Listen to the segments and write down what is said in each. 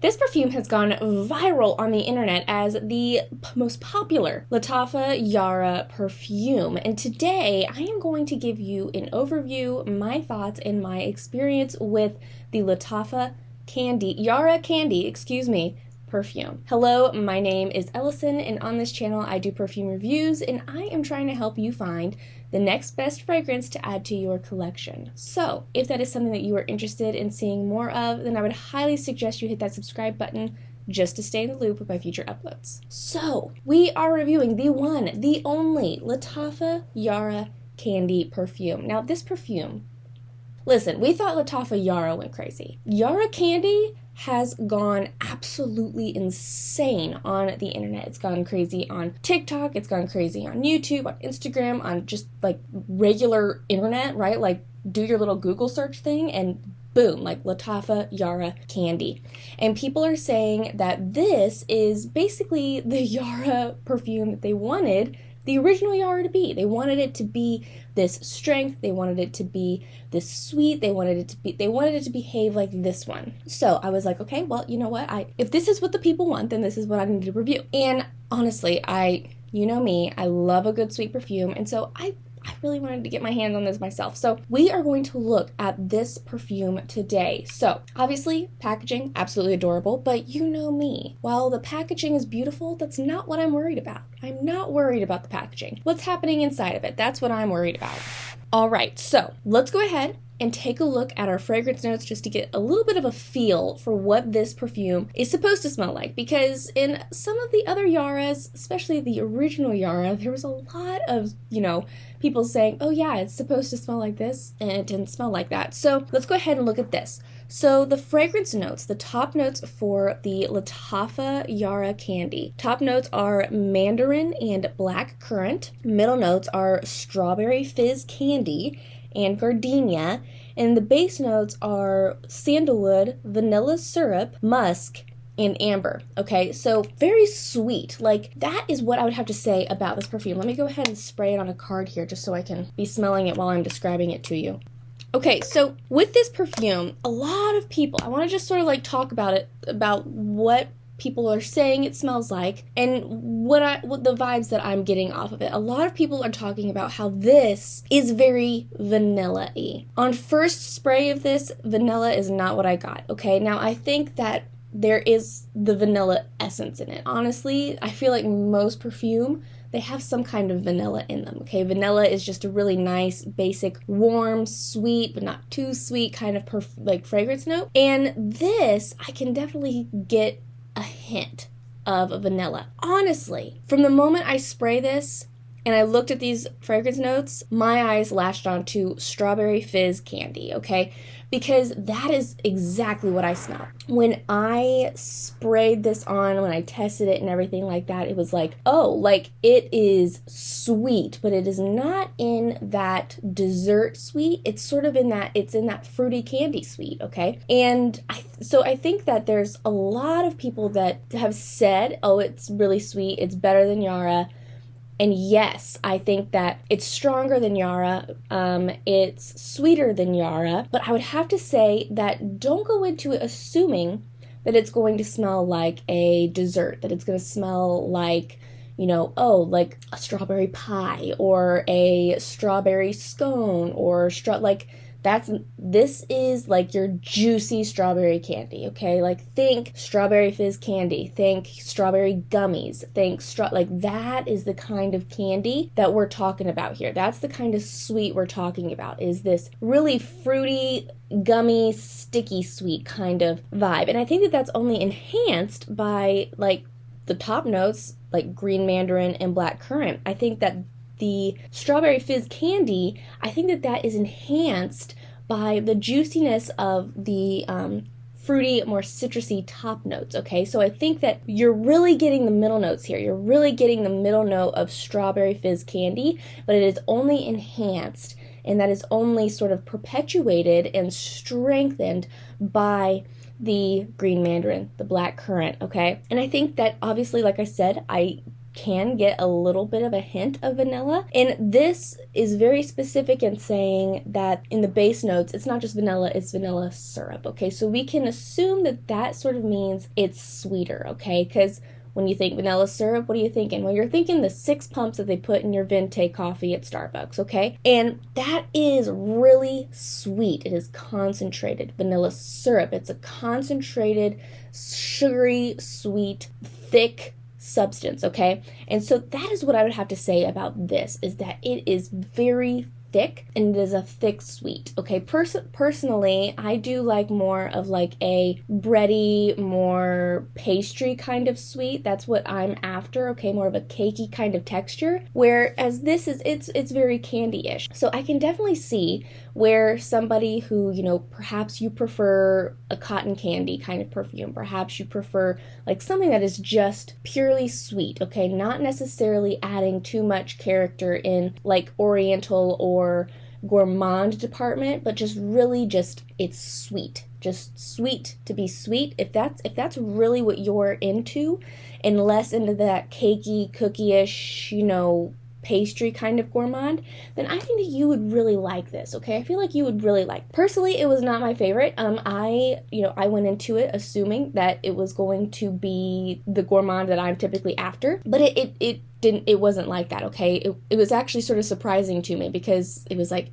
This perfume has gone viral on the internet as the most popular Lattafa Yara perfume. And today I am going to give you an overview, my thoughts, and my experience with the Lattafa Yara Candy, perfume. Hello, my name is Ellison, and on this channel I do perfume reviews, and I am trying to help you find the next best fragrance to add to your collection. So if that is something that you are interested in seeing more of, then I would highly suggest you hit that subscribe button just to stay in the loop with my future uploads. So we are reviewing the one, the only Lattafa Yara Candy perfume. Now this perfume, listen, we thought Lattafa Yara went crazy. Yara Candy has gone absolutely insane on the internet. It's gone crazy on TikTok, it's gone crazy on YouTube, on Instagram, on just like regular internet, right? Like do your little Google search thing and boom, like Lattafa Yara Candy. And people are saying that this is basically the Yara perfume that they wanted the original Yara to be. They wanted it to be this strength, they wanted it to be this sweet, they wanted it to behave like this one. So I was like, okay, well, you know what? If this is what the people want, then this is what I need to review. And honestly, you know me, I love a good sweet perfume, and so I really wanted to get my hands on this myself. So we are going to look at this perfume today. So obviously packaging, absolutely adorable, but you know me. While the packaging is beautiful, that's not what I'm worried about. I'm not worried about the packaging. What's happening inside of it? That's what I'm worried about. All right, so let's go ahead and take a look at our fragrance notes just to get a little bit of a feel for what this perfume is supposed to smell like. Because in some of the other Yaras, especially the original Yara, there was a lot of, people saying, oh yeah, it's supposed to smell like this, and it didn't smell like that. So let's go ahead and look at this. So the fragrance notes, the top notes for the Lattafa Yara Candy. Top notes are mandarin and black currant. Middle notes are strawberry fizz candy and gardenia, and the base notes are sandalwood, vanilla syrup, musk, and amber. Okay, so very sweet. Like, that is what I would have to say about this perfume. Let me go ahead and spray it on a card here just so I can be smelling it while I'm describing it to you. Okay, so with this perfume, a lot of people, I want to just sort of like talk about it, about what people are saying it smells like, and what the vibes that I'm getting off of it. A lot of people are talking about how this is very vanilla-y. On first spray of this, vanilla is not what I got, okay? Now, I think that there is the vanilla essence in it. Honestly, I feel like most perfume, they have some kind of vanilla in them, okay? Vanilla is just a really nice, basic, warm, sweet, but not too sweet kind of fragrance note. And this, I can definitely get a hint of a vanilla. Honestly, from the moment I spray this and I looked at these fragrance notes, my eyes latched onto strawberry fizz candy, okay? Because that is exactly what I smell. When I sprayed this on, when I tested it and everything like that, it was like, oh, like it is sweet, but it is not in that dessert sweet. It's sort of in that fruity candy sweet, okay? And so I think that there's a lot of people that have said, oh, it's really sweet, it's better than Yara. And yes, I think that it's stronger than Yara, it's sweeter than Yara, but I would have to say that don't go into it assuming that it's going to smell like a dessert, that it's going to smell like, like a strawberry pie or a strawberry scone or this is like your juicy strawberry candy, okay? Like think strawberry fizz candy, think strawberry gummies, think that is the kind of candy that we're talking about here. That's the kind of sweet we're talking about, is this really fruity, gummy, sticky sweet kind of vibe. And I think that that's only enhanced by like the top notes, like green mandarin and black currant. I think that the strawberry fizz candy, I think that is enhanced by the juiciness of the fruity, more citrusy top notes, okay? So I think that you're really getting the middle notes here. You're really getting the middle note of strawberry fizz candy, but it is only enhanced, and that is only sort of perpetuated and strengthened by the green mandarin, the black currant, okay? And I think that obviously, like I said, I can get a little bit of a hint of vanilla. And this is very specific in saying that in the base notes, it's not just vanilla, it's vanilla syrup, okay? So we can assume that that sort of means it's sweeter, okay? Because when you think vanilla syrup, what are you thinking? Well, you're thinking the 6 pumps that they put in your venti coffee at Starbucks, okay? And that is really sweet. It is concentrated vanilla syrup. It's a concentrated, sugary, sweet, thick substance, okay? And so that is what I would have to say about this, is that it is very thick, and it is a thick sweet, okay? Personally, I do like more of like a bready, more pastry kind of sweet. That's what I'm after, okay? More of a cakey kind of texture, whereas this is, it's very candy-ish. So I can definitely see where somebody who, you know, perhaps you prefer a cotton candy kind of perfume, perhaps you prefer like something that is just purely sweet, okay? Not necessarily adding too much character in like oriental or gourmand department, but just really just, it's sweet. Just sweet to be sweet. If that's really what you're into, and less into that cakey, cookie-ish, you know, pastry kind of gourmand, then I think that you would really like this, okay? I feel like you would really like. Personally, it was not my favorite. I went into it assuming that it was going to be the gourmand that I'm typically after, but it wasn't like that, okay? It was actually sort of surprising to me, because it was like,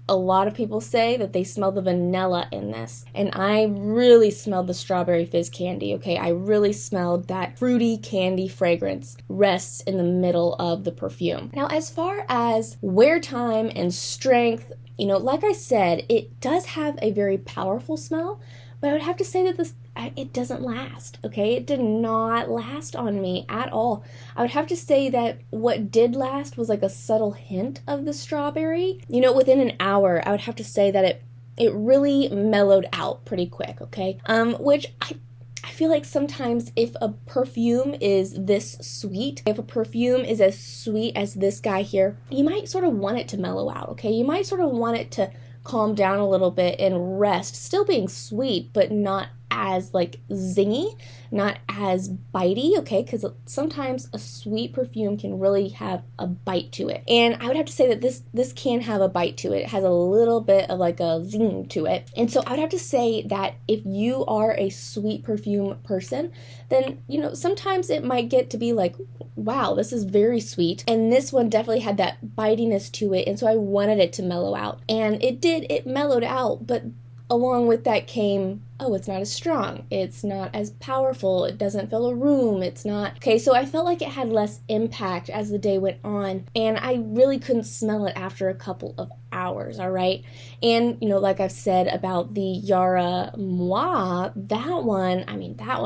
a lot of people say that they smell the vanilla in this, and I really smelled the strawberry fizz candy, okay? I really smelled that fruity candy fragrance rests in the middle of the perfume. Now, as far as wear time and strength, you know, like I said, it does have a very powerful smell, but I would have to say that it doesn't last, okay? It did not last on me at all. I would have to say that what did last was like a subtle hint of the strawberry. You know, within an hour, I would have to say that it really mellowed out pretty quick, okay? Which I feel like sometimes if a perfume is this sweet, if a perfume is as sweet as this guy here, you might sort of want it to mellow out, okay? You might sort of want it to calm down a little bit and rest, still being sweet, but not as like zingy, not as bitey, okay? Because sometimes a sweet perfume can really have a bite to it. And I would have to say that this can have a bite to it. It has a little bit of like a zing to it. And so I would have to say that if you are a sweet perfume person, then, you know, sometimes it might get to be like, wow, this is very sweet. And this one definitely had that bitiness to it. And so I wanted it to mellow out. And it mellowed out, but along with that came, oh, it's not as strong, it's not as powerful, it doesn't fill a room, it's not... Okay, so I felt like it had less impact as the day went on, and I really couldn't smell it after a couple of hours, all right? And, you know, like I've said about the Yara Moi, that one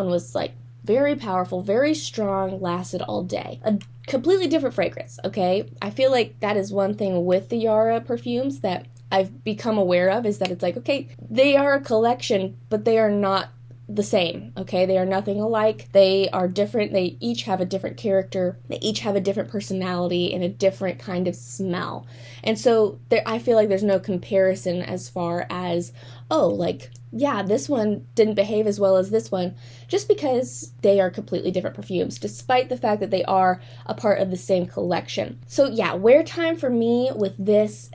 was like very powerful, very strong, lasted all day. A completely different fragrance, okay? I feel like that is one thing with the Yara perfumes that I've become aware of, is that it's like, okay, they are a collection, but they are not the same, okay? They are nothing alike. They are different. They each have a different character. They each have a different personality and a different kind of smell. And so I feel like there's no comparison as far as, oh, like, yeah, this one didn't behave as well as this one, just because they are completely different perfumes, despite the fact that they are a part of the same collection. So yeah, wear time for me with this,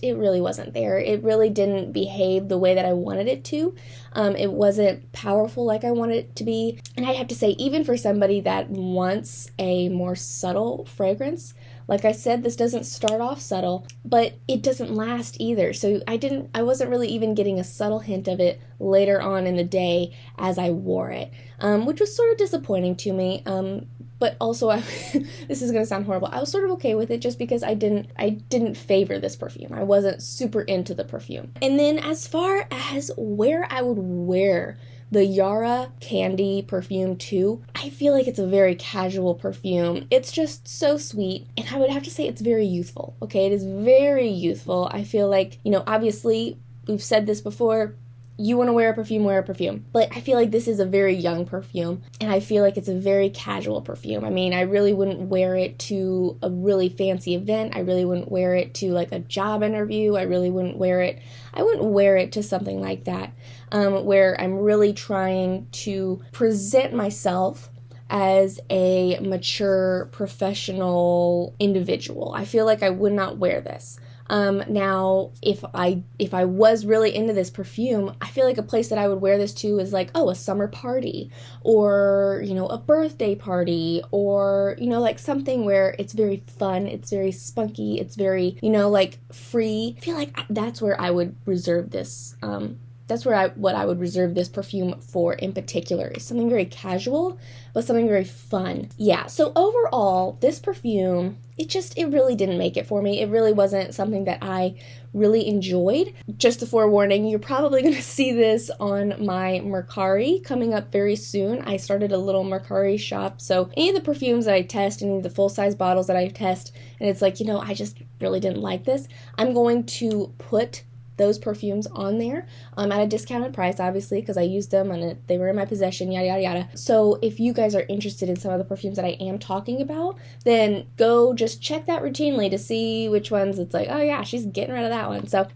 it really wasn't there. It really didn't behave the way that I wanted it to. It wasn't powerful like I wanted it to be. And I have to say, even for somebody that wants a more subtle fragrance, like I said, this doesn't start off subtle, but it doesn't last either. So I wasn't really even getting a subtle hint of it later on in the day as I wore it, which was sort of disappointing to me. But also, this is going to sound horrible, I was sort of okay with it just because I didn't favor this perfume. I wasn't super into the perfume. And then as far as where I would wear the Yara Candy Perfume 2, I feel like it's a very casual perfume. It's just so sweet, and I would have to say it's very youthful, okay? It is very youthful. I feel like, you know, obviously, we've said this before, you want to wear a perfume, but I feel like this is a very young perfume, and I feel like it's a very casual perfume. I mean, I really wouldn't wear it to a really fancy event. I really wouldn't wear it to like a job interview. I wouldn't wear it to something like that, where I'm really trying to present myself as a mature professional individual. I feel like I would not wear this. Now, if I was really into this perfume, I feel like a place that I would wear this to is like, oh, a summer party, or, you know, a birthday party, or, you know, like something where it's very fun, it's very spunky, it's very, you know, like free. I feel like that's where I would reserve this, what I would reserve this perfume for in particular, is something very casual, but something very fun. Yeah, so overall, this perfume, it really didn't make it for me. It really wasn't something that I really enjoyed. Just a forewarning, you're probably going to see this on my Mercari coming up very soon. I started a little Mercari shop, so any of the perfumes that I test, any of the full-size bottles that I test, and it's like, you know, I just really didn't like this, I'm going to put those perfumes on there at a discounted price, obviously, because I used them and they were in my possession, yada yada yada. So if you guys are interested in some of the perfumes that I am talking about, then go just check that routinely to see which ones it's like, oh yeah, she's getting rid of that one. So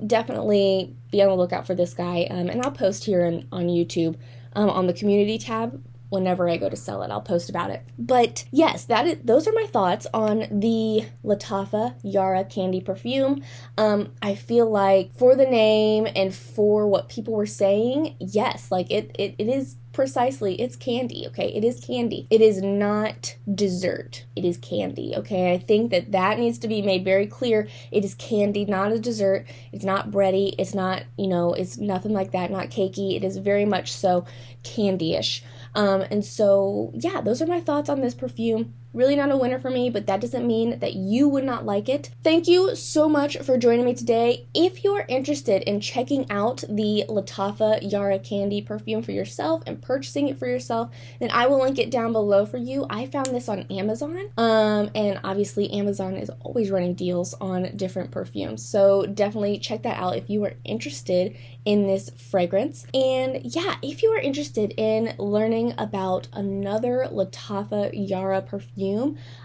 definitely be on the lookout for this guy, and I'll post here on YouTube on the community tab. Whenever I go to sell it, I'll post about it. But yes, those are my thoughts on the Lattafa Yara Candy perfume. I feel like for the name and for what people were saying, yes, like it is precisely, it's candy, okay? It is candy. It is not dessert. It is candy, okay? I think that needs to be made very clear. It is candy, not a dessert. It's not bready. It's not, you know, it's nothing like that, not cakey. It is very much so candy-ish. And so, yeah, those are my thoughts on this perfume. Really not a winner for me, but that doesn't mean that you would not like it. Thank you so much for joining me today. If you're interested in checking out the Lattafa Yara Candy perfume for yourself and purchasing it for yourself, then I will link it down below for you. I found this on Amazon, and obviously Amazon is always running deals on different perfumes, so definitely check that out if you are interested in this fragrance. And yeah, if you are interested in learning about another Lattafa Yara perfume,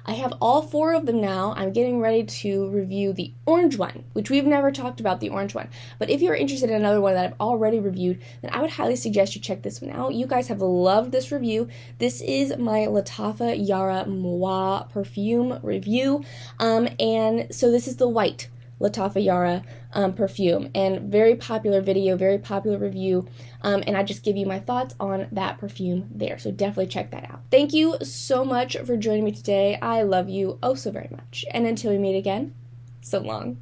I have all 4 of them now. I'm getting ready to review the orange one, which we've never talked about, the orange one. But if you're interested in another one that I've already reviewed, then I would highly suggest you check this one out. You guys have loved this review. This is my Lattafa Yara Moi perfume review. And so this is the white Lattafa Yara perfume, and very popular video, very popular review, and I just give you my thoughts on that perfume there, so definitely check that out. Thank you so much for joining me today. I love you oh so very much, and until we meet again, so long.